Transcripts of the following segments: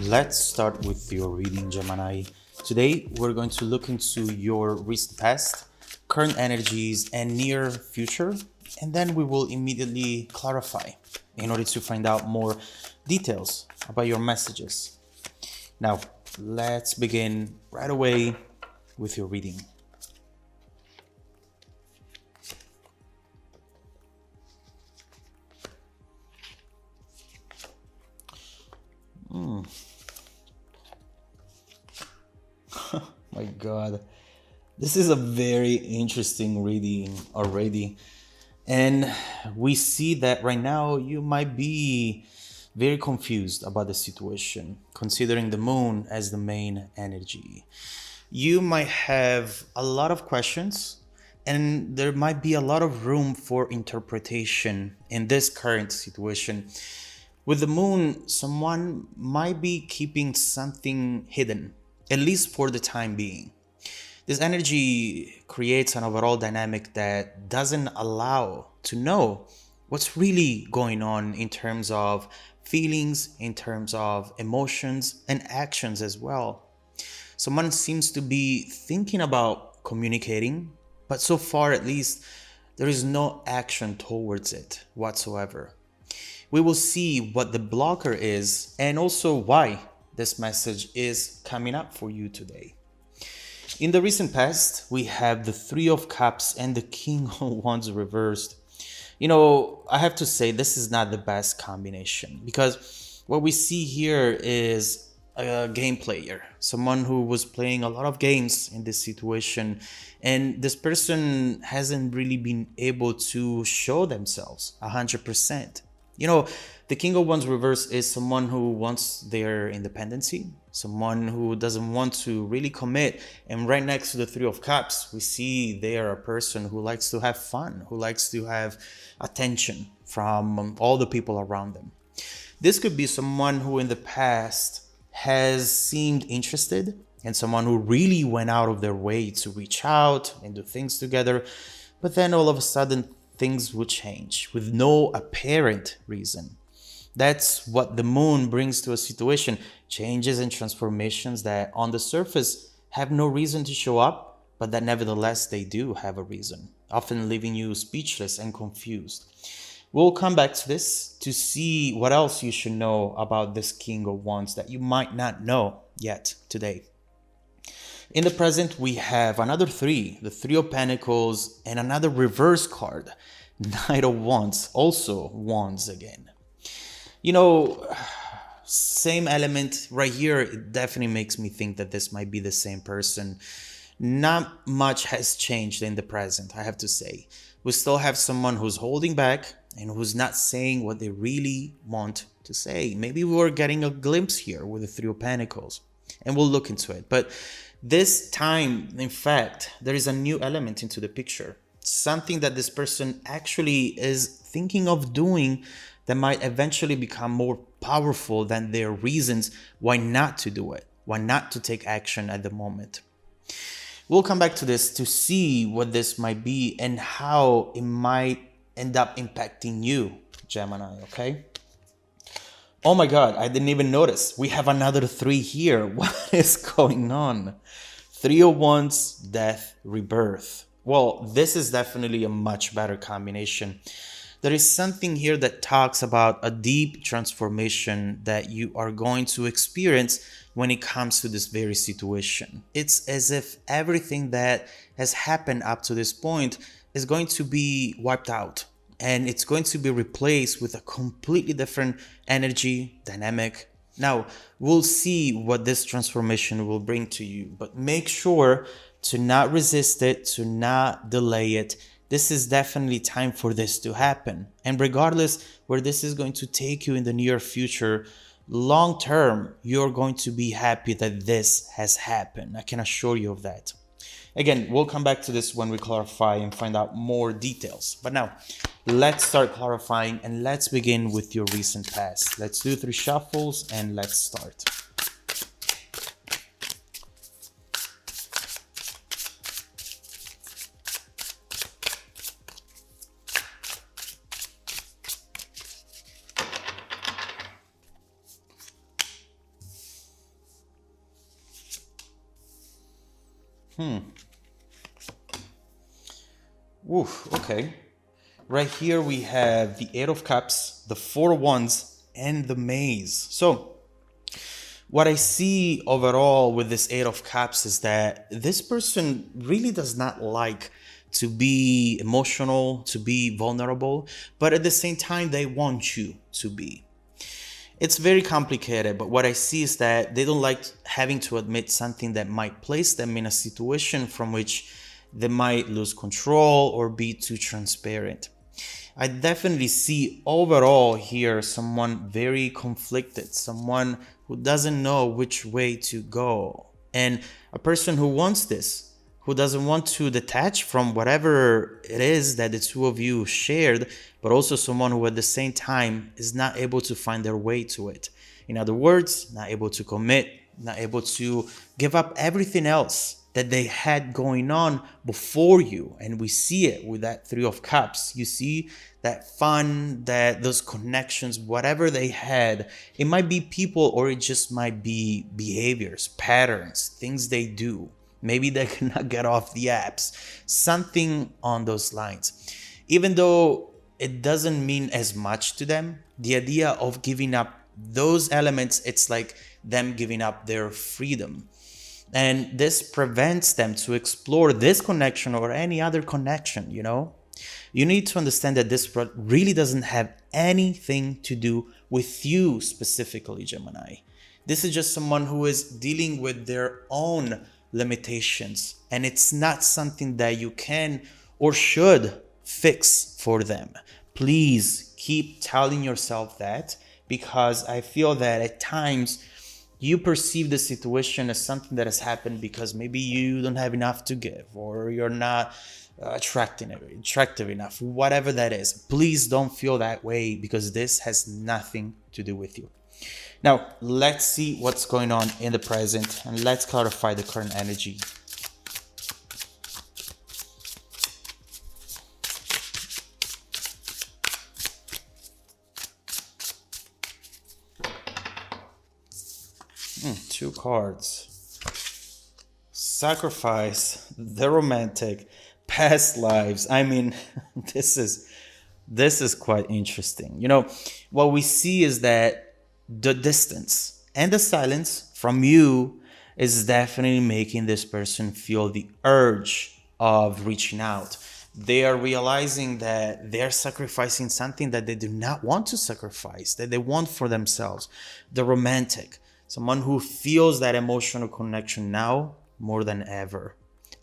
Let's start with your reading, Gemini. Today, we're going to look into your recent past, current energies, and near future, and then we will immediately clarify in order to find out more details about your messages. Now, let's begin right away with your reading. My God, this is a very interesting reading already. And we see that right now you might be very confused about the situation, considering the moon as the main energy. You might have a lot of questions, and there might be a lot of room for interpretation in this current situation. With the moon, someone might be keeping something hidden, at least for the time being. This energy creates an overall dynamic that doesn't allow to know what's really going on in terms of feelings, in terms of emotions, and actions as well. Someone seems to be thinking about communicating, but so far at least, there is no action towards it whatsoever. We will see what the blocker is and also why this message is coming up for you today. In the recent past, we have the Three of Cups and the King of Wands reversed. I have to say this is not the best combination because what we see here is a game player, someone who was playing a lot of games in this situation, and this person hasn't really been able to show themselves 100%. The King of Wands reverse is someone who wants their independency, someone who doesn't want to really commit. And right next to the Three of Cups, we see they are a person who likes to have fun, who likes to have attention from all the people around them. This could be someone who in the past has seemed interested and someone who really went out of their way to reach out and do things together. But then all of a sudden, things would change with no apparent reason. That's what the moon brings to a situation, changes and transformations that on the surface have no reason to show up, but that nevertheless they do have a reason, often leaving you speechless and confused. We'll come back to this to see what else you should know about this King of Wands that you might not know yet today. In the present, we have another three, the Three of Pentacles, and another reverse card, Knight of Wands, also Wands again. Same element right here, it definitely makes me think that this might be the same person. Not much has changed in the present, I have to say. We still have someone who's holding back and who's not saying what they really want to say. Maybe we're getting a glimpse here with the Three of Pentacles, and we'll look into it. But this time, in fact, there is a new element into the picture. Something that this person actually is thinking of doing that might eventually become more powerful than their reasons why not to do it, why not to take action at the moment. We'll come back to this to see what this might be and how it might end up impacting you, Gemini, okay? Oh my God, I didn't even notice. We have another three here. What is going on? Three of Wands, Death, Rebirth. Well, this is definitely a much better combination. There is something here that talks about a deep transformation that you are going to experience when it comes to this very situation. It's as if everything that has happened up to this point is going to be wiped out, and it's going to be replaced with a completely different energy dynamic. Now, we'll see what this transformation will bring to you, but make sure to not resist it, to not delay it. This is definitely time for this to happen. And regardless where this is going to take you in the near future, long term, you're going to be happy that this has happened. I can assure you of that. Again, we'll come back to this when we clarify and find out more details. But now, let's start clarifying and let's begin with your recent past. Let's do 3 shuffles and let's start. Oof, okay. Right here we have the Eight of Cups, the Four of Wands, and the Maze. So what I see overall with this Eight of Cups is that this person really does not like to be emotional, to be vulnerable, but at the same time, they want you to be. It's very complicated, but what I see is that they don't like having to admit something that might place them in a situation from which they might lose control or be too transparent. I definitely see overall here someone very conflicted, someone who doesn't know which way to go, and a person who wants this, who doesn't want to detach from whatever it is that the two of you shared, but also someone who at the same time is not able to find their way to it. In other words, not able to commit, not able to give up everything else that they had going on before you. And we see it with that Three of Cups. You see that fun, that those connections, whatever they had, it might be people or it just might be behaviors, patterns, things they do. Maybe they cannot get off the apps, something on those lines. Even though it doesn't mean as much to them, the idea of giving up those elements, it's like them giving up their freedom. And this prevents them to explore this connection or any other connection, you know? You need to understand that this really doesn't have anything to do with you specifically, Gemini. This is just someone who is dealing with their own limitations, and it's not something that you can or should fix for them. Please keep telling yourself that, because I feel that at times you perceive the situation as something that has happened because maybe you don't have enough to give, or you're not attractive enough, whatever that is. Please don't feel that way, because this has nothing to do with you. Now, let's see what's going on in the present, and let's clarify the current energy. Two cards. Sacrifice, the romantic, past lives. I mean, this is quite interesting. You know, what we see is that the distance and the silence from you is definitely making this person feel the urge of reaching out. They are realizing that they're sacrificing something that they do not want to sacrifice, that they want for themselves. The romantic, someone who feels that emotional connection now more than ever.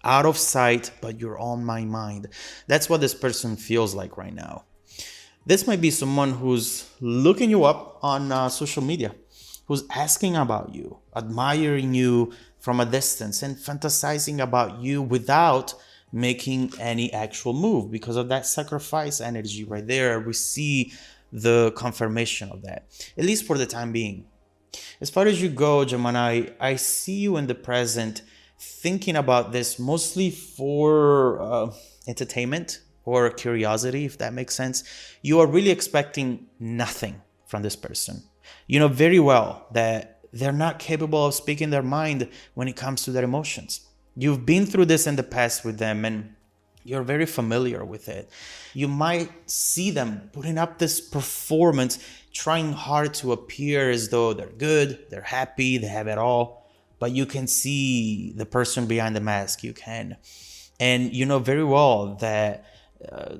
Out of sight, but you're on my mind. That's what this person feels like right now. This might be someone who's looking you up on social media, who's asking about you, admiring you from a distance, and fantasizing about you without making any actual move. Because of that sacrifice energy right there, we see the confirmation of that, at least for the time being. As far as you go, Gemini, I see you in the present thinking about this mostly for entertainment or curiosity, if that makes sense. You are really expecting nothing from this person. You know very well that they're not capable of speaking their mind when it comes to their emotions. You've been through this in the past with them, and you're very familiar with it. You might see them putting up this performance, trying hard to appear as though they're good, they're happy, they have it all. But you can see the person behind the mask. You can. And you know very well that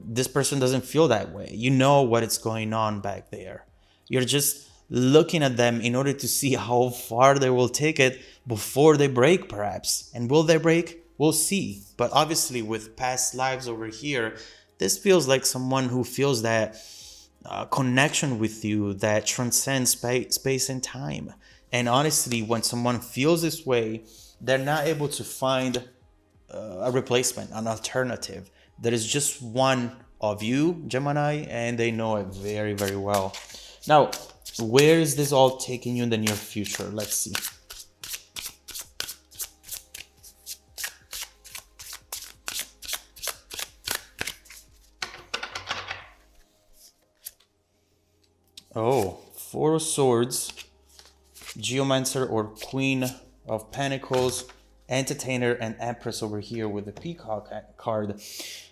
this person doesn't feel that way. You know what is going on back there. You're just looking at them in order to see how far they will take it before they break, perhaps. And will they break? We'll see. But obviously, with past lives over here, this feels like someone who feels that connection with you that transcends space and time. And honestly, when someone feels this way, they're not able to find a replacement, an alternative. There is just one of you, Gemini, and they know it very, very well. Now, where is this all taking you in the near future? Let's see. Oh, Four of Swords, Geomancer or Queen of Pentacles, Entertainer and Empress over here with the Peacock card.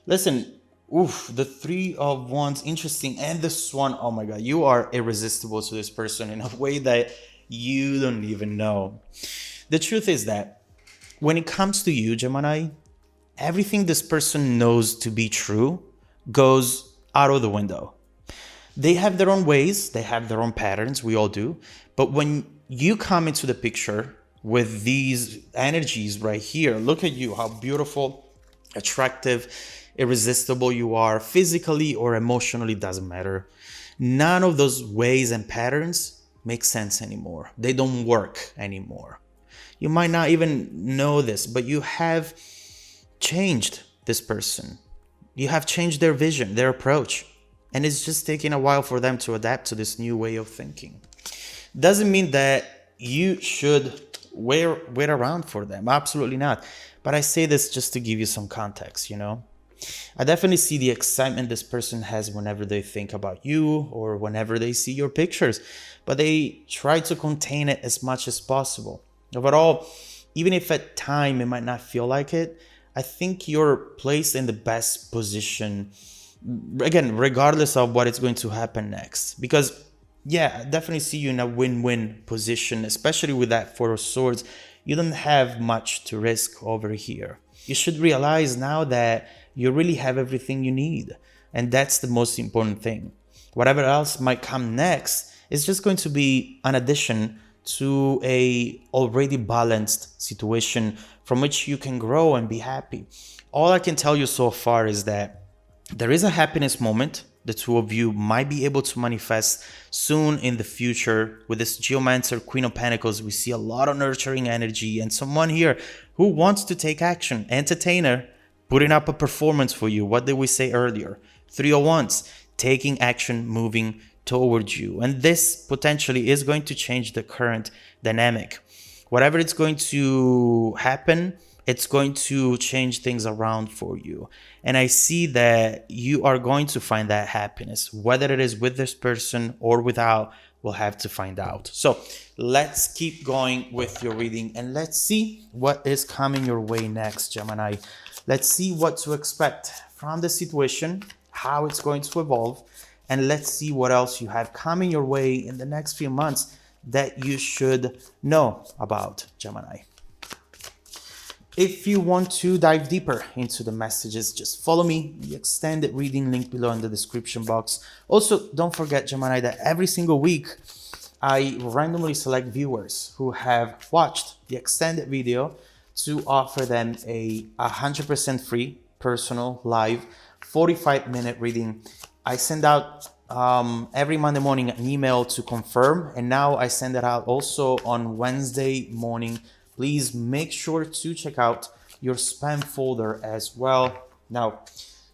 Listen, oof, the Three of Wands, interesting. And this one, oh my God, you are irresistible to this person in a way that you don't even know. The truth is that when it comes to you, Gemini, everything this person knows to be true goes out of the window. They have their own ways, they have their own patterns, we all do. But when you come into the picture with these energies right here, look at you, how beautiful, attractive, irresistible you are, physically or emotionally, doesn't matter. None of those ways and patterns make sense anymore. They don't work anymore. You might not even know this, but you have changed this person. You have changed their vision, their approach. And it's just taking a while for them to adapt to this new way of thinking. Doesn't mean that you should wait around for them. Absolutely not. But I say this just to give you some context, you know? I definitely see the excitement this person has whenever they think about you or whenever they see your pictures. But they try to contain it as much as possible. Overall, even if at time it might not feel like it, I think you're placed in the best position, again, regardless of what is going to happen next. Because, yeah, I definitely see you in a win-win position, especially with that Four of Swords. You don't have much to risk over here. You should realize now that you really have everything you need. And that's the most important thing. Whatever else might come next is just going to be an addition to a already balanced situation from which you can grow and be happy. All I can tell you so far is that there is a happiness moment the two of you might be able to manifest soon in the future. With this Geomancer, Queen of Pentacles, we see a lot of nurturing energy and someone here who wants to take action. Entertainer, putting up a performance for you. What did we say earlier? Three of Wands, taking action, moving towards you. And this potentially is going to change the current dynamic. Whatever it's going to happen, it's going to change things around for you. And I see that you are going to find that happiness, whether it is with this person or without, we'll have to find out. So let's keep going with your reading and let's see what is coming your way next, Gemini. Let's see what to expect from the situation, how it's going to evolve, and let's see what else you have coming your way in the next few months that you should know about, Gemini. If you want to dive deeper into the messages, just follow me, the extended reading link below in the description box. Also, don't forget, Gemini, that every single week, I randomly select viewers who have watched the extended video to offer them a 100% free, personal, live, 45-minute reading. I send out every Monday morning an email to confirm, and now I send it out also on Wednesday morning. Please make sure to check out your spam folder as well. Now,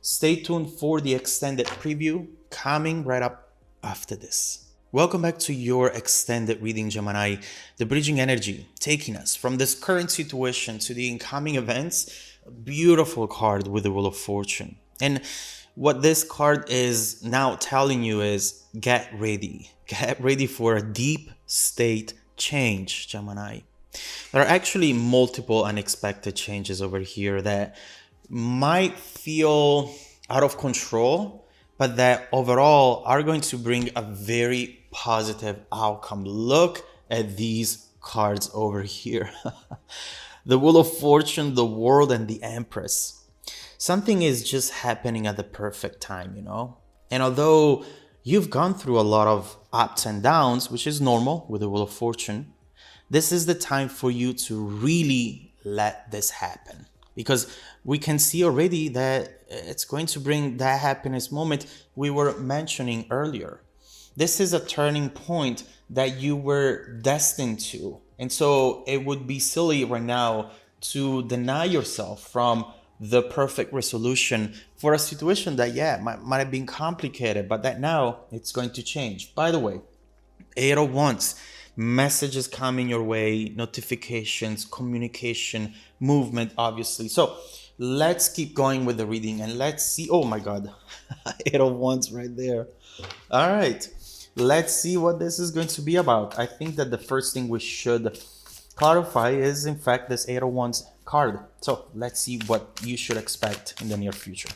stay tuned for the extended preview coming right up after this. Welcome back to your extended reading, Gemini. The bridging energy taking us from this current situation to the incoming events. A beautiful card with the Wheel of Fortune. And what this card is now telling you is get ready. Get ready for a deep state change, Gemini. There are actually multiple unexpected changes over here that might feel out of control, but that overall are going to bring a very positive outcome. Look at these cards over here. The Wheel of Fortune, the World, and the Empress. Something is just happening at the perfect time, you know? And although you've gone through a lot of ups and downs, which is normal with the Wheel of Fortune, this is the time for you to really let this happen, because we can see already that it's going to bring that happiness moment we were mentioning earlier. This is a turning point that you were destined to. And so it would be silly right now to deny yourself from the perfect resolution for a situation that, yeah, might have been complicated, but that now it's going to change. By the way, 8 of Wands. Messages coming your way, notifications, communication, movement, obviously. So let's keep going with the reading and let's see. Oh my God, 8 of Wands right there. All right, let's see what this is going to be about. I think that the first thing we should clarify is in fact this 8 of Wands card. So let's see what you should expect in the near future.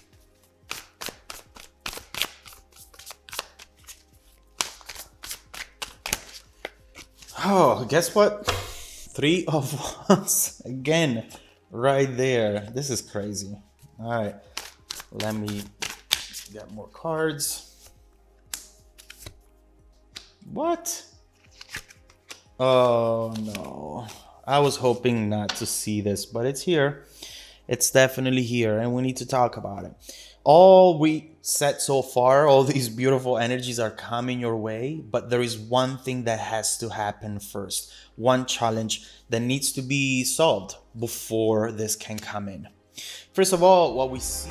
Oh, guess what? 3 of Wands again, right there. This is crazy. All right, let me get more cards. What? Oh no, I was hoping not to see this, but it's here. It's definitely here, and we need to talk about it. All we said so far, all these beautiful energies are coming your way, but there is one thing that has to happen first. One challenge that needs to be solved before this can come in. First of all, what we see